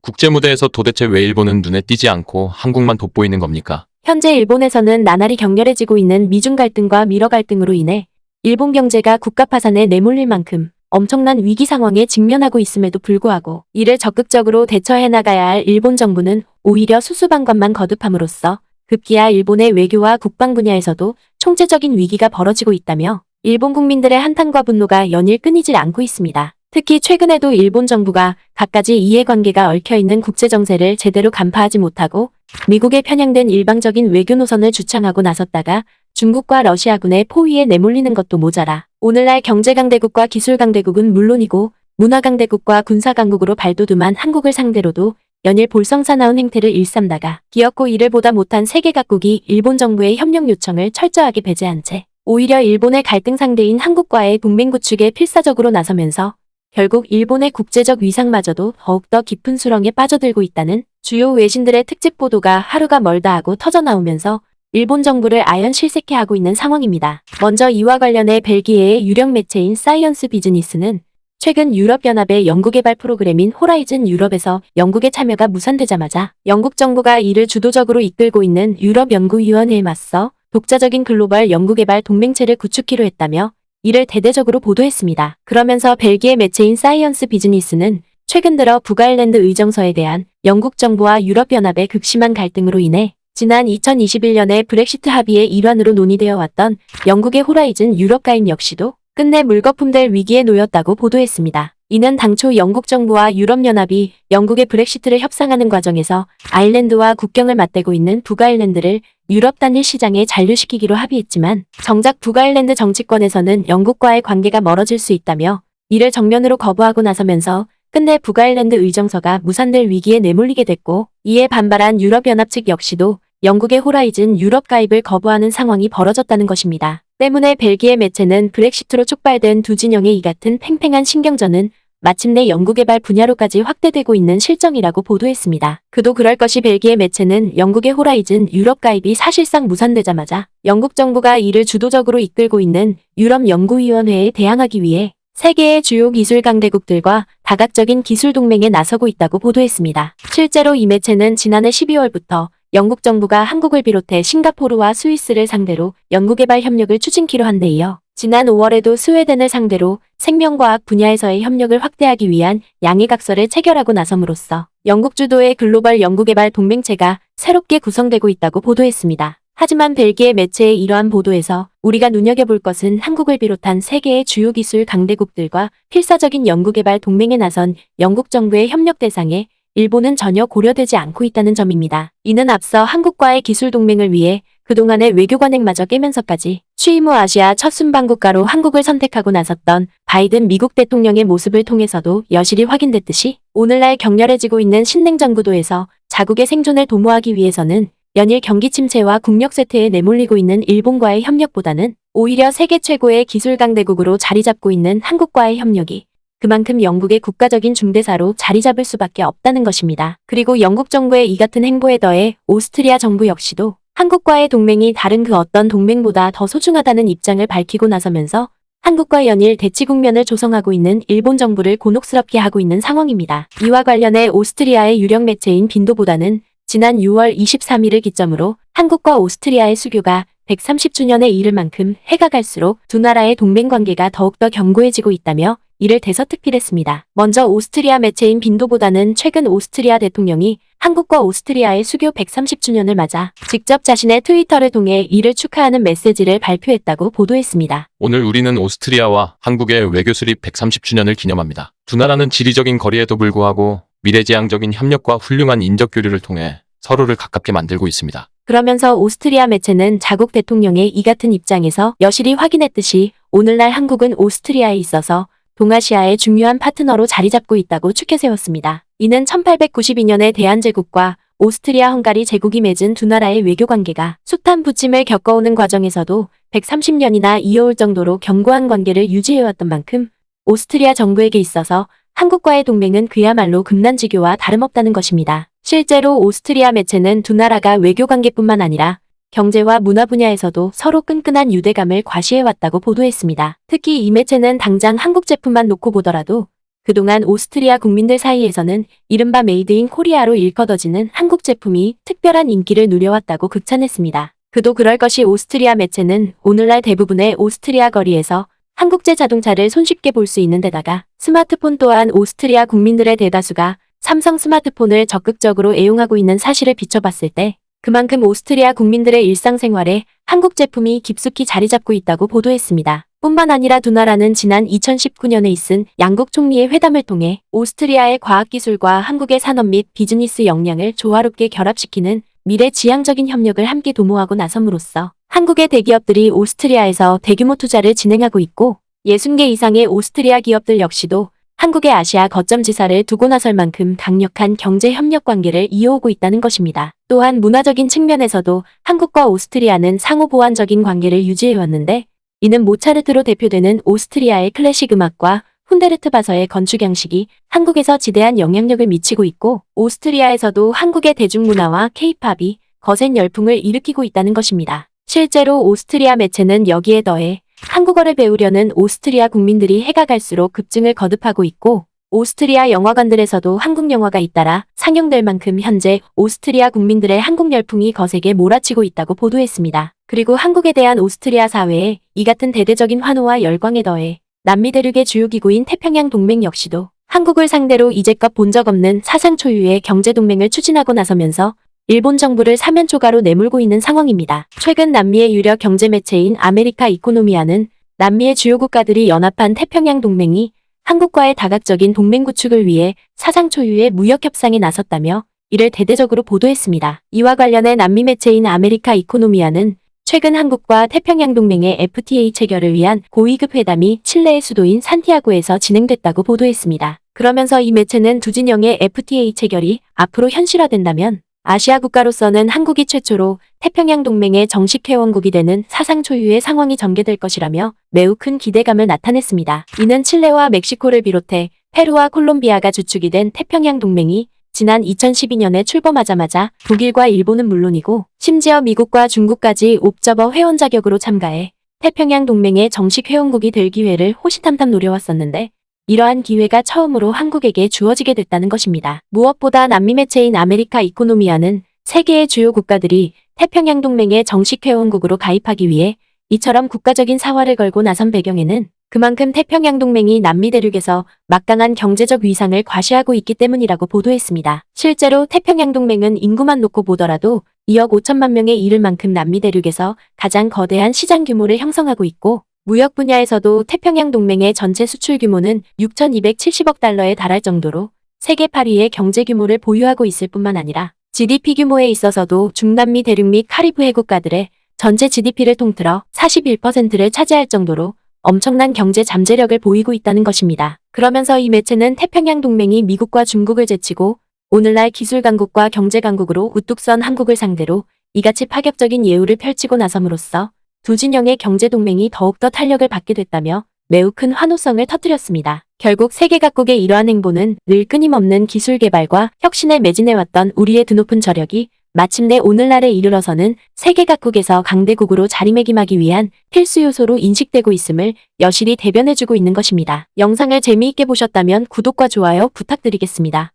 국제 무대에서 도대체 왜 일본은 눈에 띄지 않고 한국만 돋보이는 겁니까? 현재 일본에서는 나날이 격렬해지고 있는 미중 갈등과 미러 갈등으로 인해 일본 경제가 국가 파산에 내몰릴 만큼 엄청난 위기 상황에 직면하고 있음에도 불구하고 이를 적극적으로 대처해 나가야 할 일본 정부는 오히려 수수방관만 거듭함으로써 급기야 일본의 외교와 국방 분야에서도 총체적인 위기가 벌어지고 있다며 일본 국민들의 한탄과 분노가 연일 끊이질 않고 있습니다. 특히 최근에도 일본 정부가 갖가지 이해관계가 얽혀있는 국제정세를 제대로 간파하지 못하고 미국에 편향된 일방적인 외교 노선을 주창하고 나섰다가 중국과 러시아군의 포위에 내몰리는 것도 모자라 오늘날 경제강대국과 기술강대국은 물론이고 문화강대국과 군사강국으로 발돋움한 한국을 상대로도 연일 볼성사나운 행태를 일삼다가 기어코 이를 보다 못한 세계 각국이 일본 정부의 협력 요청을 철저하게 배제한 채 오히려 일본의 갈등 상대인 한국과의 동맹 구축에 필사적으로 나서면서 결국 일본의 국제적 위상마저도 더욱더 깊은 수렁에 빠져들고 있다는 주요 외신들의 특집 보도가 하루가 멀다 하고 터져나오면서 일본 정부를 아연 실색해하고 있는 상황입니다. 먼저 이와 관련해 벨기에의 유력 매체인 사이언스 비즈니스는 최근 유럽연합의 연구개발 프로그램인 호라이즌 유럽에서 영국의 참여가 무산되자마자 영국 정부가 이를 주도적으로 이끌고 있는 유럽연구위원회에 맞서 독자적인 글로벌 연구개발 동맹체를 구축키로 했다며 이를 대대적으로 보도했습니다. 그러면서 벨기에 매체인 사이언스 비즈니스는 최근 들어 북아일랜드 의정서에 대한 영국 정부와 유럽연합의 극심한 갈등으로 인해 지난 2021년에 브렉시트 합의의 일환으로 논의되어 왔던 영국의 호라이즌 유럽 가입 역시도 끝내 물거품될 위기에 놓였다고 보도했습니다. 이는 당초 영국 정부와 유럽연합이 영국의 브렉시트를 협상하는 과정에서 아일랜드와 국경을 맞대고 있는 북아일랜드를 유럽 단일 시장에 잔류시키기로 합의했지만 정작 북아일랜드 정치권에서는 영국과의 관계가 멀어질 수 있다며 이를 정면으로 거부하고 나서면서 끝내 북아일랜드 의정서가 무산될 위기에 내몰리게 됐고 이에 반발한 유럽연합 측 역시도 영국의 호라이즌 유럽 가입을 거부하는 상황이 벌어졌다는 것입니다. 때문에 벨기에 매체는 브렉시트로 촉발된 두 진영의 이 같은 팽팽한 신경전은 마침내 연구개발 분야로까지 확대되고 있는 실정이라고 보도했습니다. 그도 그럴 것이 벨기에 매체는 영국의 호라이즌 유럽 가입이 사실상 무산되자마자 영국 정부가 이를 주도적으로 이끌고 있는 유럽연구위원회에 대항하기 위해 세계의 주요 기술 강대국들과 다각적인 기술 동맹에 나서고 있다고 보도했습니다. 실제로 이 매체는 지난해 12월부터 영국 정부가 한국을 비롯해 싱가포르와 스위스를 상대로 연구개발 협력을 추진키로 한 데 이어 지난 5월에도 스웨덴을 상대로 생명과학 분야에서의 협력을 확대하기 위한 양해각서를 체결하고 나섬으로써 영국 주도의 글로벌 연구개발 동맹체가 새롭게 구성되고 있다고 보도했습니다. 하지만 벨기에 매체의 이러한 보도에서 우리가 눈여겨볼 것은 한국을 비롯한 세계의 주요 기술 강대국들과 필사적인 연구개발 동맹에 나선 영국 정부의 협력 대상에 일본은 전혀 고려되지 않고 있다는 점입니다. 이는 앞서 한국과의 기술 동맹을 위해 그동안의 외교 관행마저 깨면서까지 취임 후 아시아 첫 순방 국가로 한국을 선택하고 나섰던 바이든 미국 대통령의 모습을 통해서도 여실히 확인됐듯이 오늘날 격렬해지고 있는 신냉전 구도에서 자국의 생존을 도모하기 위해서는 연일 경기 침체와 국력 쇠퇴에 내몰리고 있는 일본과의 협력보다는 오히려 세계 최고의 기술 강대국으로 자리 잡고 있는 한국과의 협력이 그만큼 영국의 국가적인 중대사로 자리 잡을 수밖에 없다는 것입니다. 그리고 영국 정부의 이 같은 행보에 더해 오스트리아 정부 역시도 한국과의 동맹이 다른 그 어떤 동맹보다 더 소중하다는 입장을 밝히고 나서면서 한국과 연일 대치 국면을 조성하고 있는 일본 정부를 곤혹스럽게 하고 있는 상황입니다. 이와 관련해 오스트리아의 유력 매체인 빈도보다는 지난 6월 23일을 기점으로 한국과 오스트리아의 수교가 130주년에 이를 만큼 해가 갈수록 두 나라의 동맹관계가 더욱더 견고해지고 있다며 이를 대서특필했습니다. 먼저 오스트리아 매체인 빈도보다는 최근 오스트리아 대통령이 한국과 오스트리아의 수교 130주년을 맞아 직접 자신의 트위터를 통해 이를 축하하는 메시지를 발표했다고 보도했습니다. 오늘 우리는 오스트리아와 한국의 외교 수립 130주년을 기념합니다. 두 나라는 지리적인 거리에도 불구하고 미래지향적인 협력과 훌륭한 인적 교류를 통해 서로를 가깝게 만들고 있습니다. 그러면서 오스트리아 매체는 자국 대통령의 이 같은 입장에서 여실히 확인했듯이 오늘날 한국은 오스트리아에 있어서 동아시아의 중요한 파트너로 자리 잡고 있다고 추켜세웠습니다. 이는 1892년에 대한제국과 오스트리아 헝가리 제국이 맺은 두 나라의 외교관계가 숱한 부침을 겪어오는 과정에서도 130년이나 이어올 정도로 견고한 관계를 유지해왔던 만큼 오스트리아 정부에게 있어서 한국과의 동맹은 그야말로 금난지교와 다름없다는 것입니다. 실제로 오스트리아 매체는 두 나라가 외교관계뿐만 아니라 경제와 문화 분야에서도 서로 끈끈한 유대감을 과시해왔다고 보도했습니다. 특히 이 매체는 당장 한국 제품만 놓고 보더라도 그동안 오스트리아 국민들 사이에서는 이른바 메이드 인 코리아로 일컬어지는 한국 제품이 특별한 인기를 누려왔다고 극찬했습니다. 그도 그럴 것이 오스트리아 매체는 오늘날 대부분의 오스트리아 거리에서 한국제 자동차를 손쉽게 볼 수 있는 데다가 스마트폰 또한 오스트리아 국민들의 대다수가 삼성 스마트폰을 적극적으로 애용하고 있는 사실을 비춰봤을 때 그만큼 오스트리아 국민들의 일상생활에 한국 제품이 깊숙이 자리 잡고 있다고 보도했습니다. 뿐만 아니라 두 나라는 지난 2019년에 있은 양국 총리의 회담을 통해 오스트리아의 과학기술과 한국의 산업 및 비즈니스 역량을 조화롭게 결합시키는 미래지향적인 협력을 함께 도모하고 나섬으로써 한국의 대기업들이 오스트리아에서 대규모 투자를 진행하고 있고 60개 이상의 오스트리아 기업들 역시도 한국의 아시아 거점 지사를 두고 나설 만큼 강력한 경제 협력 관계를 이어오고 있다는 것입니다. 또한 문화적인 측면에서도 한국과 오스트리아는 상호 보완적인 관계를 유지해왔는데 이는 모차르트로 대표되는 오스트리아의 클래식 음악과 훈데르트 바서의 건축 양식이 한국에서 지대한 영향력을 미치고 있고 오스트리아에서도 한국의 대중문화와 케이팝이 거센 열풍을 일으키고 있다는 것입니다. 실제로 오스트리아 매체는 여기에 더해 한국어를 배우려는 오스트리아 국민들이 해가 갈수록 급증을 거듭하고 있고 오스트리아 영화관들에서도 한국 영화가 잇따라 상영될 만큼 현재 오스트리아 국민들의 한국 열풍이 거세게 몰아치고 있다고 보도했습니다. 그리고 한국에 대한 오스트리아 사회의 이 같은 대대적인 환호와 열광에 더해 남미 대륙의 주요 기구인 태평양 동맹 역시도 한국을 상대로 이제껏 본 적 없는 사상 초유의 경제 동맹을 추진하고 나서면서 일본 정부를 사면 초가로 내몰고 있는 상황입니다. 최근 남미의 유력 경제 매체인 아메리카 이코노미아는 남미의 주요 국가들이 연합한 태평양 동맹이 한국과의 다각적인 동맹 구축을 위해 사상 초유의 무역 협상에 나섰다며 이를 대대적으로 보도했습니다. 이와 관련해 남미 매체인 아메리카 이코노미아는 최근 한국과 태평양 동맹의 FTA 체결을 위한 고위급 회담이 칠레의 수도인 산티아고에서 진행됐다고 보도했습니다. 그러면서 이 매체는 두 진영의 FTA 체결이 앞으로 현실화된다면 아시아 국가로서는 한국이 최초로 태평양 동맹의 정식 회원국이 되는 사상 초유의 상황이 전개될 것이라며 매우 큰 기대감을 나타냈습니다. 이는 칠레와 멕시코를 비롯해 페루와 콜롬비아가 주축이 된 태평양 동맹이 지난 2012년에 출범하자마자 독일과 일본은 물론이고 심지어 미국과 중국까지 옵저버 회원 자격으로 참가해 태평양 동맹의 정식 회원국이 될 기회를 호시탐탐 노려왔었는데 이러한 기회가 처음으로 한국에게 주어지게 됐다는 것입니다. 무엇보다 남미 매체인 아메리카 이코노미아는 세계의 주요 국가들이 태평양 동맹의 정식 회원국으로 가입하기 위해 이처럼 국가적인 사활을 걸고 나선 배경에는 그만큼 태평양 동맹이 남미 대륙에서 막강한 경제적 위상을 과시하고 있기 때문이라고 보도했습니다. 실제로 태평양 동맹은 인구만 놓고 보더라도 2억 5천만 명에 이를 만큼 남미 대륙에서 가장 거대한 시장 규모를 형성하고 있고 무역 분야에서도 태평양 동맹의 전체 수출 규모는 6,270억 달러에 달할 정도로 세계 8위의 경제 규모를 보유하고 있을 뿐만 아니라 GDP 규모에 있어서도 중남미 대륙 및 카리브 해국가들의 전체 GDP를 통틀어 41%를 차지할 정도로 엄청난 경제 잠재력을 보이고 있다는 것입니다. 그러면서 이 매체는 태평양 동맹이 미국과 중국을 제치고 오늘날 기술 강국과 경제 강국으로 우뚝 선 한국을 상대로 이같이 파격적인 예우를 펼치고 나섬으로써 두 진영의 경제 동맹이 더욱더 탄력을 받게 됐다며 매우 큰 환호성을 터뜨렸습니다. 결국 세계 각국의 이러한 행보는 늘 끊임없는 기술 개발과 혁신에 매진해왔던 우리의 드높은 저력이 마침내 오늘날에 이르러서는 세계 각국에서 강대국으로 자리매김하기 위한 필수 요소로 인식되고 있음을 여실히 대변해주고 있는 것입니다. 영상을 재미있게 보셨다면 구독과 좋아요 부탁드리겠습니다.